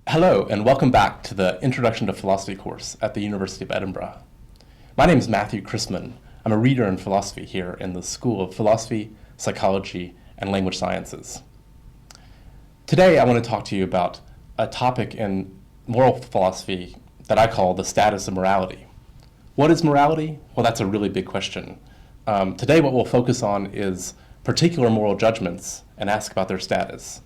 Hello, and welcome back to the Introduction to Philosophy course at the University of Edinburgh. My name is Matthew Chrisman. I'm a reader in philosophy here in the School of Philosophy, Psychology, and Language Sciences. Today, I want to talk to you about a topic in moral philosophy that I call the status of morality. What is morality? Well, that's a really big question. Today, what we'll focus on is particular moral judgments and ask about their status.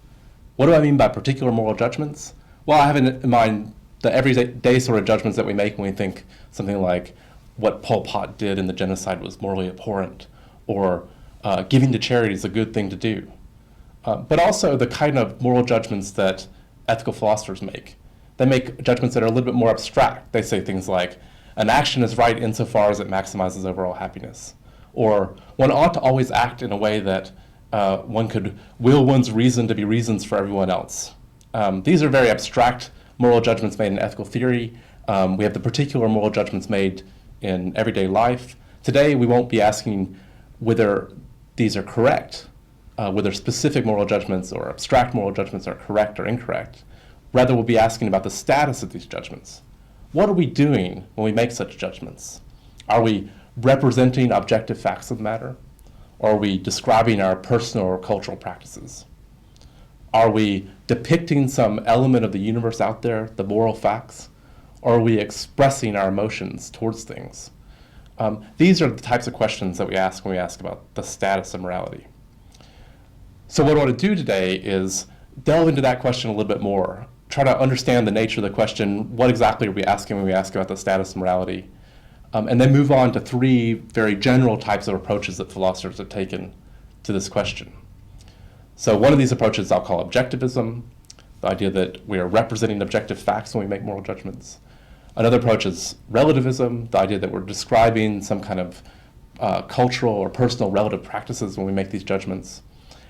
What do I mean by particular moral judgments? Well, I have in mind the everyday sort of judgments that we make when we think something like what Pol Pot did in the genocide was morally abhorrent, or giving to charity is a good thing to do. But also the kind of moral judgments that ethical philosophers make. They make judgments that are a little bit more abstract. They say things like, an action is right insofar as it maximizes overall happiness, or one ought to always act in a way that one could will one's reason to be reasons for everyone else. These are very abstract moral judgments made in ethical theory. We have the particular moral judgments made in everyday life. Today, we won't be asking whether these are correct, whether specific moral judgments or abstract moral judgments are correct or incorrect. Rather, we'll be asking about the status of these judgments. What are we doing when we make such judgments? Are we representing objective facts of the matter? Or are we describing our personal or cultural practices? Are we depicting some element of the universe out there, the moral facts? Or are we expressing our emotions towards things? These are the types of questions that we ask when we ask about the status of morality. So what I want to do today is delve into that question a little bit more, try to understand the nature of the question, what exactly are we asking when we ask about the status of morality, and then move on to three very general types of approaches that philosophers have taken to this question. So one of these approaches I'll call objectivism, the idea that we are representing objective facts when we make moral judgments. Another approach is relativism, the idea that we're describing some kind of cultural or personal relative practices when we make these judgments.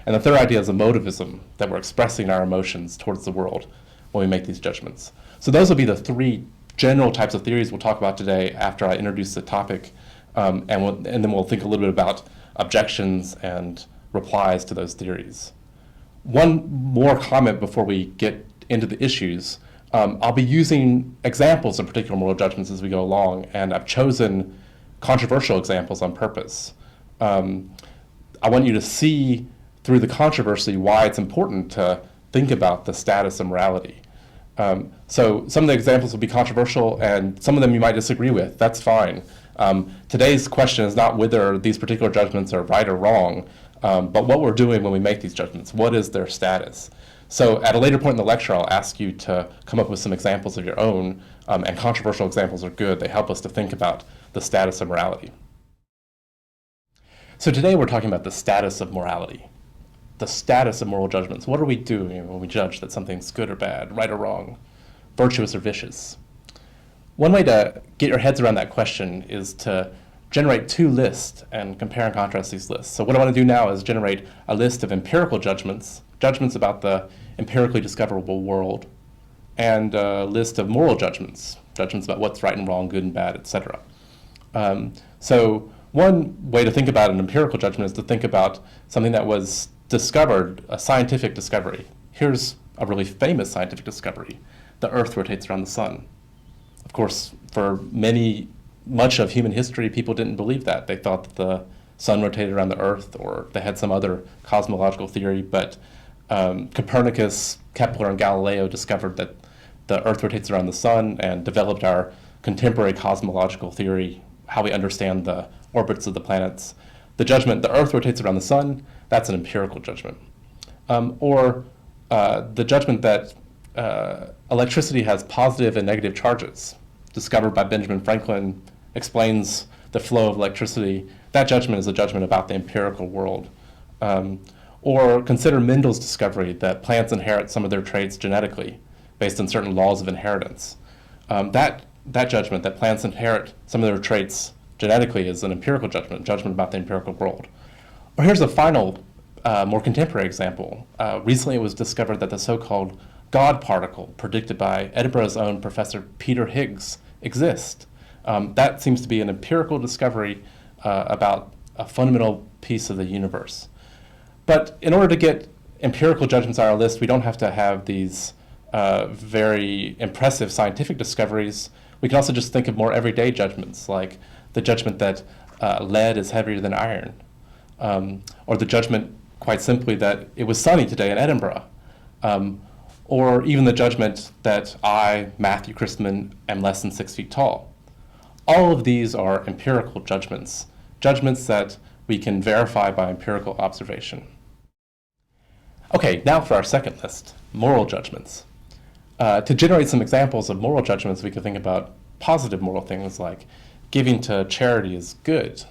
And the third idea is emotivism, that we're expressing our emotions towards the world when we make these judgments. So those will be the three general types of theories we'll talk about today after I introduce the topic, and then we'll think a little bit about objections and replies to those theories. One more comment before we get into the issues. I'll be using examples of particular moral judgments as we go along, and I've chosen controversial examples on purpose. I want you to see through the controversy why it's important to think about the status of morality. So some of the examples will be controversial, and some of them you might disagree with. That's fine. Today's question is not whether these particular judgments are right or wrong, but what we're doing when we make these judgments. What is their status? So at a later point in the lecture, I'll ask you to come up with some examples of your own, and controversial examples are good. They help us to think about the status of morality. So today we're talking about the status of morality, the status of moral judgments. What are we doing when we judge that something's good or bad, right or wrong, virtuous or vicious? One way to get your heads around that question is to generate two lists and compare and contrast these lists. So what I want to do now is generate a list of empirical judgments, judgments about the empirically discoverable world, and a list of moral judgments, judgments about what's right and wrong, good and bad, etc. So one way to think about an empirical judgment is to think about something that was discovered, a scientific discovery. Here's a really famous scientific discovery. The Earth rotates around the sun. Of course, for much of human history, people didn't believe that. They thought that the sun rotated around the Earth, or they had some other cosmological theory, but Copernicus, Kepler, and Galileo discovered that the Earth rotates around the sun and developed our contemporary cosmological theory, how we understand the orbits of the planets. The judgment, the Earth rotates around the sun, that's an empirical judgment. Or the judgment that electricity has positive and negative charges, discovered by Benjamin Franklin, explains the flow of electricity. That judgment is a judgment about the empirical world. Or consider Mendel's discovery that plants inherit some of their traits genetically based on certain laws of inheritance. That judgment, that plants inherit some of their traits genetically, is an empirical judgment about the empirical world. Or here's a final, more contemporary example. Recently it was discovered that the so-called God particle predicted by Edinburgh's own Professor Peter Higgs exists. That seems to be an empirical discovery about a fundamental piece of the universe. But in order to get empirical judgments on our list, we don't have to have these very impressive scientific discoveries, we can also just think of more everyday judgments, like the judgment that lead is heavier than iron, or the judgment, quite simply, that it was sunny today in Edinburgh, or even the judgment that I, Matthew Chrisman, am less than 6 feet tall. All of these are empirical judgments, judgments that we can verify by empirical observation. Okay, now for our second list, moral judgments. To generate some examples of moral judgments, we could think about positive moral things like giving to charity is good,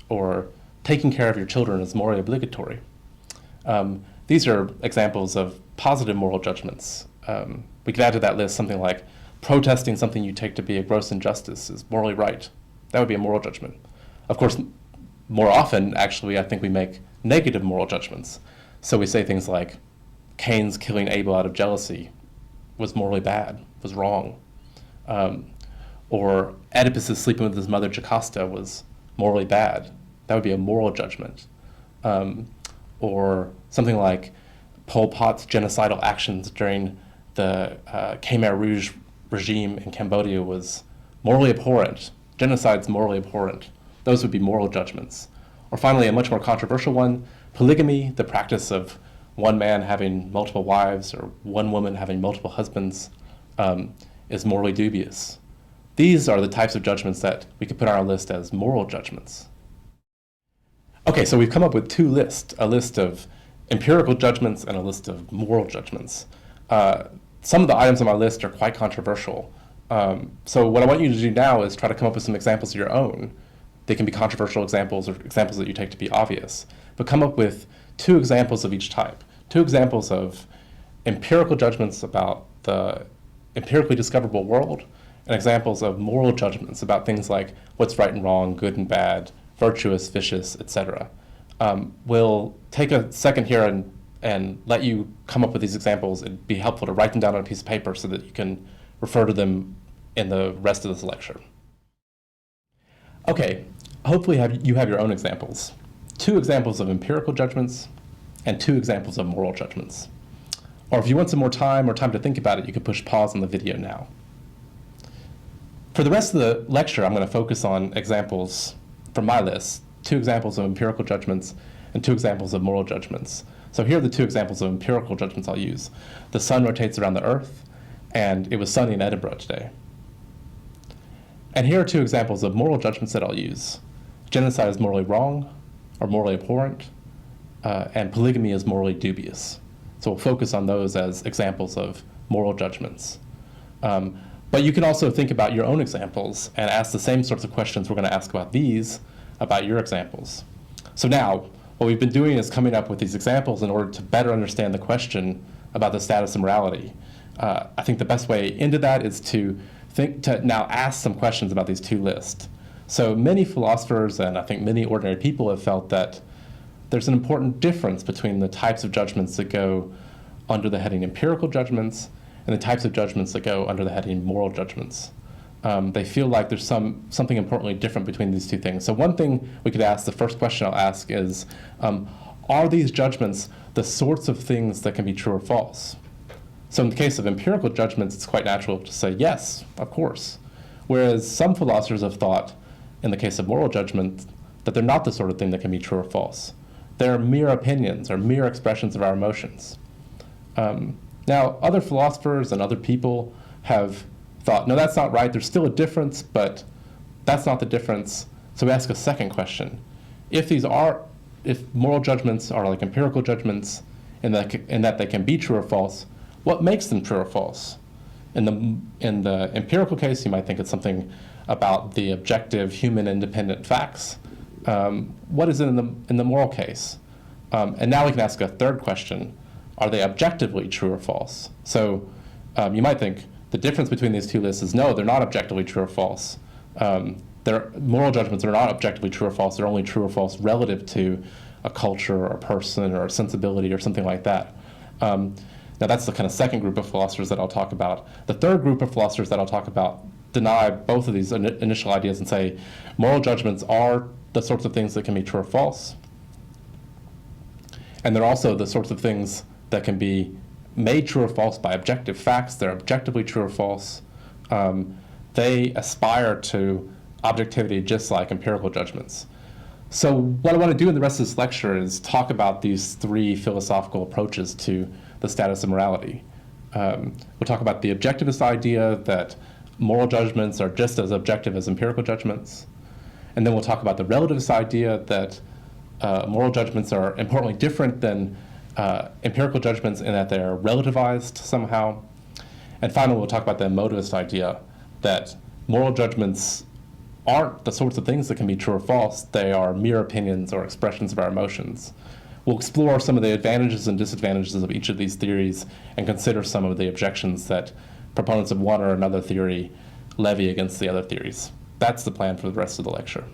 or taking care of your children is morally obligatory. These are examples of positive moral judgments. We could add to that list something like protesting something you take to be a gross injustice is morally right. That would be a moral judgment. Of course, more often, actually, I think we make negative moral judgments. So we say things like Cain's killing Abel out of jealousy was morally bad, was wrong. Or Oedipus sleeping with his mother Jocasta was morally bad. That would be a moral judgment. Or something like Pol Pot's genocidal actions during the Khmer Rouge regime in Cambodia was morally abhorrent. Genocide's morally abhorrent. Those would be moral judgments. Or finally, a much more controversial one, polygamy, the practice of one man having multiple wives or one woman having multiple husbands, is morally dubious. These are the types of judgments that we could put on our list as moral judgments. Okay, so we've come up with two lists, a list of empirical judgments and a list of moral judgments. Some of the items on my list are quite controversial. So what I want you to do now is try to come up with some examples of your own. They can be controversial examples or examples that you take to be obvious, but come up with two examples of each type. Two examples of empirical judgments about the empirically discoverable world, and examples of moral judgments about things like what's right and wrong, good and bad, virtuous, vicious, etc. We'll take a second here and let you come up with these examples. It'd be helpful to write them down on a piece of paper so that you can refer to them in the rest of this lecture. Okay, hopefully you have your own examples. Two examples of empirical judgments and two examples of moral judgments. Or if you want some more time or time to think about it, you can push pause on the video now. For the rest of the lecture, I'm going to focus on examples from my list, two examples of empirical judgments and two examples of moral judgments. So here are the two examples of empirical judgments I'll use. The sun rotates around the earth, and it was sunny in Edinburgh today. And here are two examples of moral judgments that I'll use. Genocide is morally wrong or morally abhorrent, and polygamy is morally dubious. So we'll focus on those as examples of moral judgments. But you can also think about your own examples and ask the same sorts of questions we're going to ask about these, about your examples. So now, what we've been doing is coming up with these examples in order to better understand the question about the status of morality. I think the best way into that is to now ask some questions about these two lists. So many philosophers, and I think many ordinary people, have felt that there's an important difference between the types of judgments that go under the heading empirical judgments and the types of judgments that go under the heading moral judgments. They feel like there's something importantly different between these two things. So one thing we could ask, the first question I'll ask is, are these judgments the sorts of things that can be true or false? So in the case of empirical judgments, it's quite natural to say yes, of course. Whereas some philosophers have thought, in the case of moral judgment, that they're not the sort of thing that can be true or false. They're mere opinions or mere expressions of our emotions. Now, other philosophers and other people have thought, no, that's not right. There's still a difference, but that's not the difference. So we ask a second question. If moral judgments are like empirical judgments in that they can be true or false, what makes them true or false? In the empirical case, you might think it's something about the objective, human, independent facts. What is it in the moral case? And now we can ask a third question. Are they objectively true or false? So you might think the difference between these two lists is no, they're not objectively true or false. Moral judgments are not objectively true or false. They're only true or false relative to a culture or a person or a sensibility or something like that. Now that's the kind of second group of philosophers that I'll talk about. The third group of philosophers that I'll talk about deny both of these initial ideas and say moral judgments are the sorts of things that can be true or false. And they're also the sorts of things that can be made true or false by objective facts. They're objectively true or false. They aspire to objectivity just like empirical judgments. So what I want to do in the rest of this lecture is talk about these three philosophical approaches to the status of morality. We'll talk about the objectivist idea that moral judgments are just as objective as empirical judgments. And then we'll talk about the relativist idea that moral judgments are importantly different than empirical judgments in that they're relativized somehow. And finally, we'll talk about the emotivist idea that moral judgments aren't the sorts of things that can be true or false. They are mere opinions or expressions of our emotions. We'll explore some of the advantages and disadvantages of each of these theories and consider some of the objections that proponents of one or another theory levy against the other theories. That's the plan for the rest of the lecture.